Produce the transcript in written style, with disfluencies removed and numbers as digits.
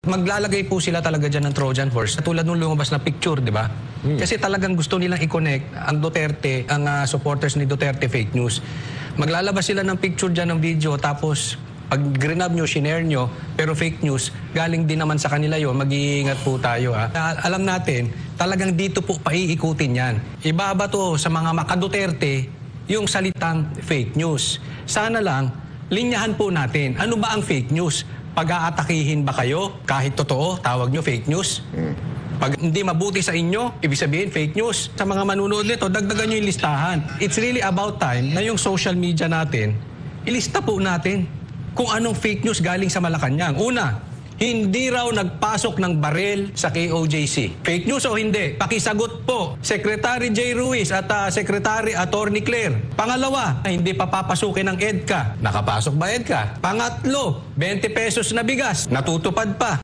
Maglalagay po sila talaga dyan ng Trojan horse. Tulad nung lumabas na picture, di ba? Kasi talagang gusto nilang i-connect ang Duterte, ang supporters ni Duterte fake news. Maglalabas sila ng picture dyan ng video, tapos pag grinab nyo, shinare nyo, pero fake news, galing din naman sa kanila yon. Mag-iingat po tayo. Alam natin, talagang dito po paiikutin yan. Ibaba to sa mga maka-Duterte yung salitang fake news. Sana lang, linyahan po natin, ano ba ang fake news? Pag-aatakihin ba kayo kahit totoo, tawag nyo fake news? Pag hindi mabuti sa inyo, ibig sabihin fake news. Sa mga manunood nito, dagdagan nyo yung listahan. It's really about time na yung social media natin, ilista po natin kung anong fake news galing sa Malacanang. Una, hindi raw nagpasok ng baril sa KOJC. Fake news o hindi? Pakisagot po, Secretary J. Ruiz at Secretary Attorney Claire. Pangalawa, hindi pa papasukin ng EDCA. Nakapasok ba EDCA? Pangatlo, 20 pesos na bigas. Natutupad pa.